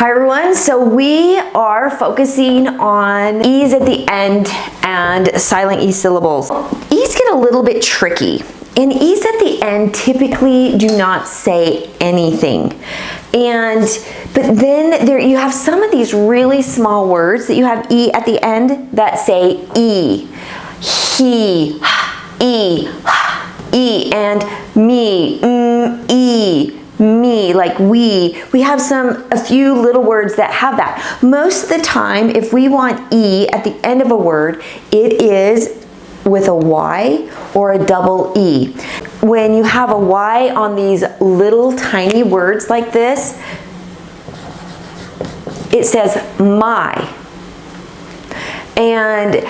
Hi everyone, so we are focusing on E's at the end and silent E syllables. E's get a little bit tricky, and E's at the end typically do not say anything. But then you have some of these really small words that you have E at the end that say E, he, E, and me, E, me, like we have a few little words that have that. Most of the time, if we want E at the end of a word, it is with a Y or a double E. When you have a Y on these little tiny words like this, it says my. And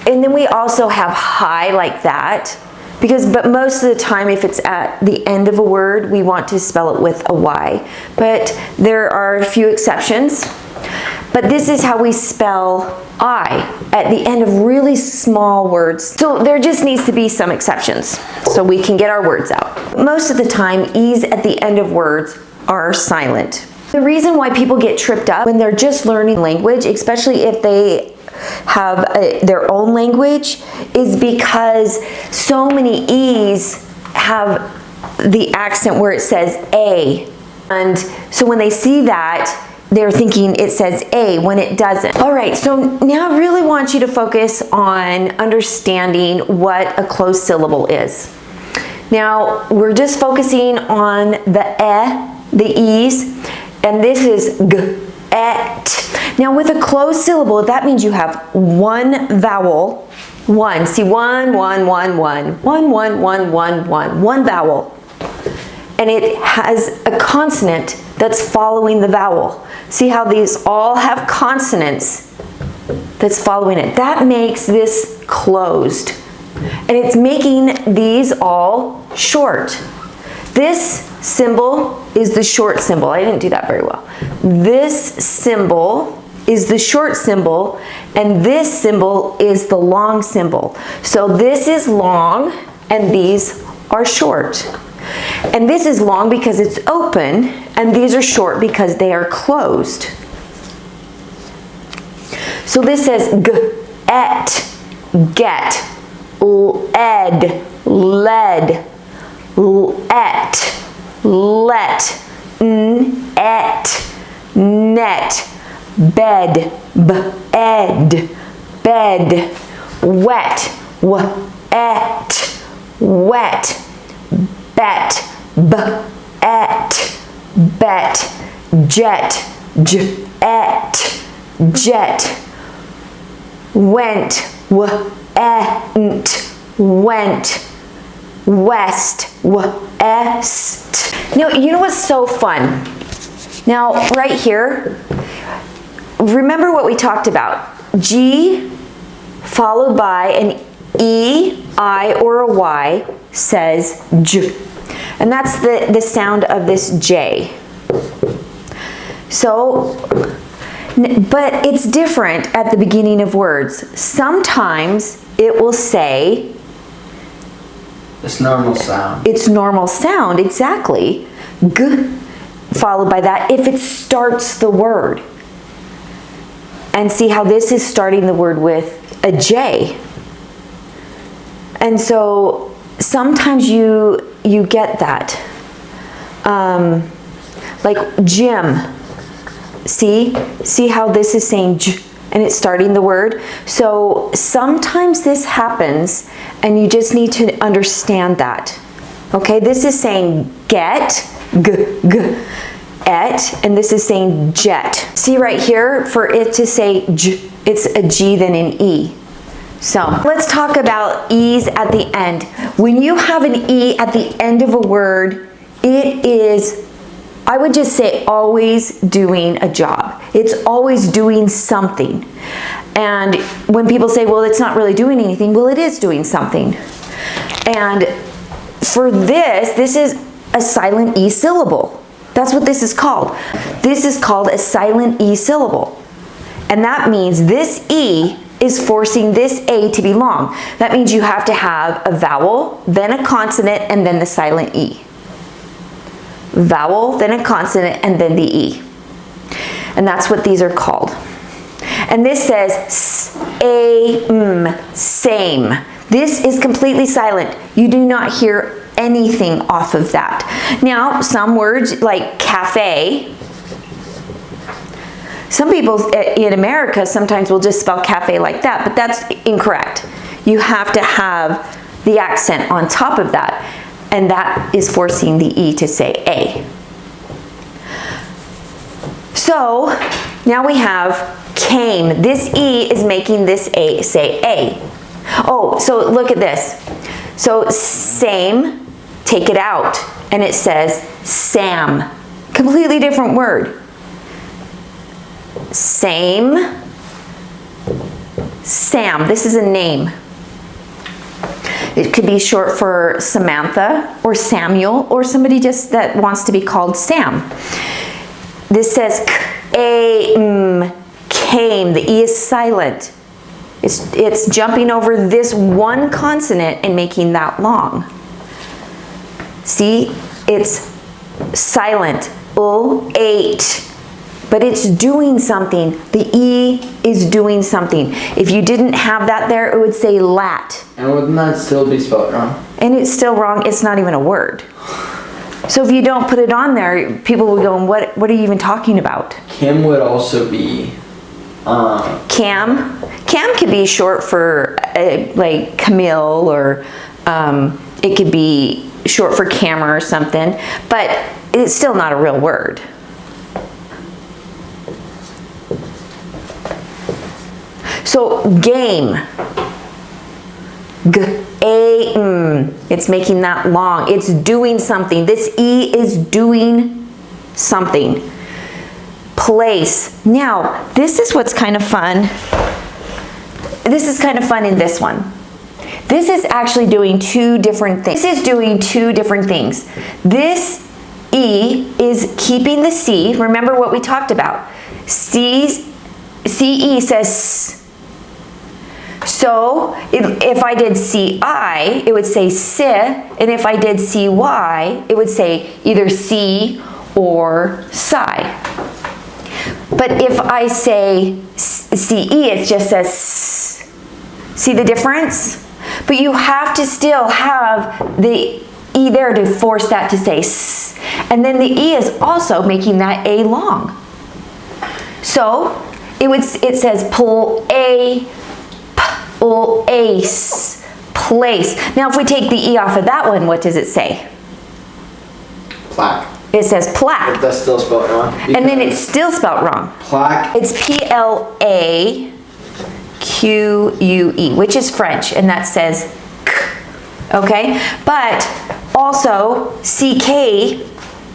then we also have high like that. But most of the time, if it's at the end of a word, we want to spell it with a Y. But there are a few exceptions. But this is how we spell I at the end of really small words. So there just needs to be some exceptions so we can get our words out. Most of the time, E's at the end of words are silent. The reason why people get tripped up when they're just learning language, especially if they have their own language, is because so many E's have the accent where it says A. And so when they see that, they're thinking it says A when it doesn't. All right, so now I really want you to focus on understanding what a closed syllable is. Now, we're just focusing on the E's, and this is G, et. Now with a closed syllable, that means you have one vowel, one vowel. And it has a consonant that's following the vowel. See how these all have consonants that's following it. That makes this closed. And it's making these all short. This symbol is the short symbol. I didn't do that very well. This symbol is the short symbol, and this symbol is the long symbol. So this is long, and these are short. And this is long because it's open, and these are short because they are closed. So this says g, et, get, ed, led, et, let, et, net, bed, ed, bed, wet, et, wet, bet, et, bet, jet, et, jet, went, ent, went, west, est. Now, you know what's so fun? Now, right here, remember what we talked about. G followed by an E, I, or a Y says J. And that's the sound of this J. So, but it's different at the beginning of words. Sometimes it will say it's normal sound. It's normal sound, exactly. G followed by that if it starts the word. And see how this is starting the word with a J. And so sometimes you get that. Like Jim. See how this is saying J and it's starting the word? So sometimes this happens and you just need to understand that. Okay, this is saying get, g, et, and this is saying jet. See right here, for it to say J, it's a G then an E. So let's talk about E's at the end. When you have an E at the end of a word, it is, I would just say, always doing a job. It's always doing something. And when people say, well, it's not really doing anything, well, it is doing something. And for this is a silent E syllable. That's what this is called. This is called a silent E syllable. And that means this E is forcing this A to be long. That means you have to have a vowel, then a consonant, and then the silent E. Vowel, then a consonant, and then the E. And that's what these are called. And this says same. This is completely silent. You do not hear anything off of that. Now, some words like cafe, some people in America sometimes will just spell cafe like that, but that's incorrect. You have to have the accent on top of that, and that is forcing the E to say A. So now we have came. This E is making this A say A. Oh, so look at this. So same, take it out, and it says Sam. Completely different word. Same, Sam. This is a name. It could be short for Samantha or Samuel or somebody just that wants to be called Sam. This says came. The E is silent. It's jumping over this one consonant and making that long. See, it's silent. Ate. But it's doing something. The E is doing something. If you didn't have that there, it would say lat. And wouldn't that still be spelled wrong? And it's still wrong. It's not even a word. So if you don't put it on there, people will go, what are you even talking about? Kim would also be... Cam. Cam could be short for like Camille, or it could be short for camera or something, but it's still not a real word. So game. It's making that long. It's doing something. This E is doing something. Place. Now, this is what's kind of fun. This is kind of fun in this one. This is actually doing two different things. This is doing two different things. This E is keeping the C. Remember what we talked about. CE says S. So if I did CI, it would say si, and if I did CY, it would say either C or Psi. But if I say CE, it just says S. See the difference? But you have to still have the E there to force that to say S. And then the E is also making that A long. So it says place. Now if we take the E off of that one, what does it say? Plaque. It says plaque. But that's still spelled wrong. And then it's still spelled wrong. Plaque. It's P-L-A-Q-U-E, which is French, and that says K. Okay? But also C-K,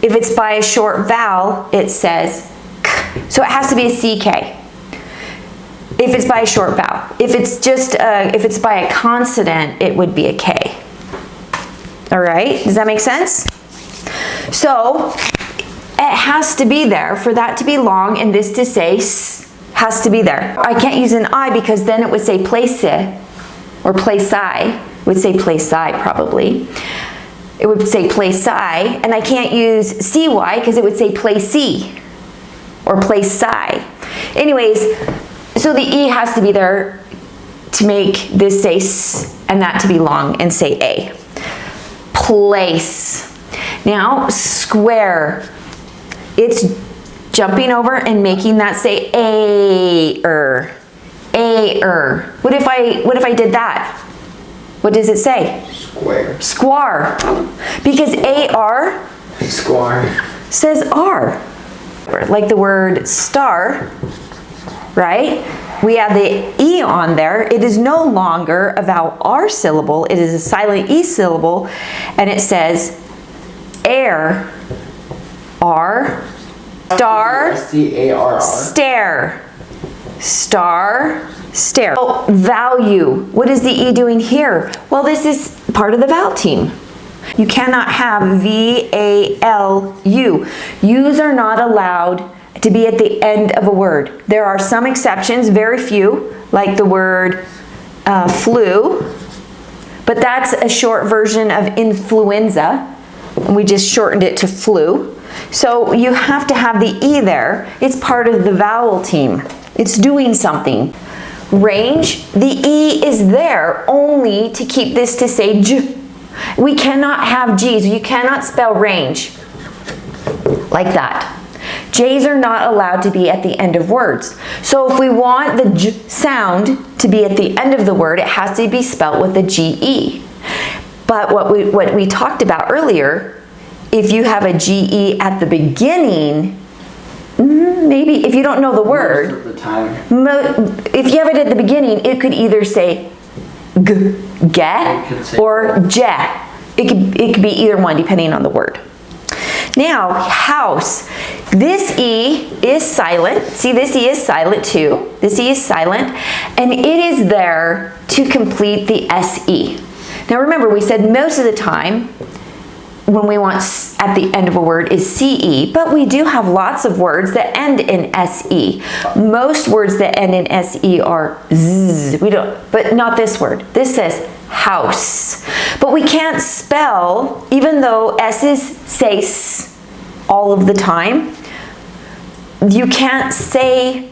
if it's by a short vowel, it says K. So it has to be a C-K. If it's by a short vowel. If it's just, if it's by a consonant, it would be a K. All right? Does that make sense? So it has to be there for that to be long, and this to say S has to be there. I can't use an I because then it would say place or place I. It would say place I probably. It would say place I, and I can't use CY because it would say place C or place I. Anyways, so the E has to be there to make this say S and that to be long and say A. Place. Now, square. It's jumping over and making that say A-er. A-er. What if I did that? What does it say? Square. Square. Because A-R Square. says R. Like the word star, right? We add the E on there. It is no longer a vowel R syllable. It is a silent E syllable, and it says air, R, star, S-T-A-R-R. stare, star, stare. Oh, value. What is the E doing here? Well, this is part of the vowel team. You cannot have V-A-L-U. U's are not allowed to be at the end of a word. There are some exceptions, very few, like the word flu, but that's a short version of influenza, and we just shortened it to flu. So you have to have the E there. It's part of the vowel team. It's doing something. Range, the E is there only to keep this to say J. We cannot have G's. You cannot spell range like that. J's are not allowed to be at the end of words. So if we want the J sound to be at the end of the word, it has to be spelt with a GE. But what we talked about earlier, if you have a GE at the beginning, maybe if you don't know the word, Most of the time. if you have it at the beginning, it could either say g, get, or je. It could be either one depending on the word. Now, house. This E is silent. See, this E is silent too. This E is silent, and it is there to complete the SE. Now remember, we said most of the time when we want at the end of a word is CE, but we do have lots of words that end in SE. Most words that end in SE are Z. We don't, but not this word. This says house. But we can't spell, even though S's say S all of the time, you can't say,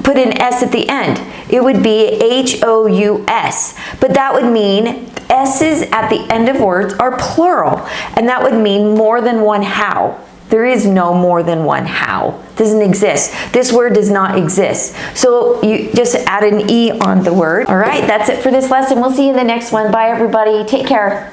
put an S at the end. It would be HOUS, but that would mean S's at the end of words are plural, and that would mean more than one how. There is no more than one how. It doesn't exist. This word does not exist. So you just add an E on the word. All right, that's it for this lesson. We'll see you in the next one. Bye, everybody. Take care.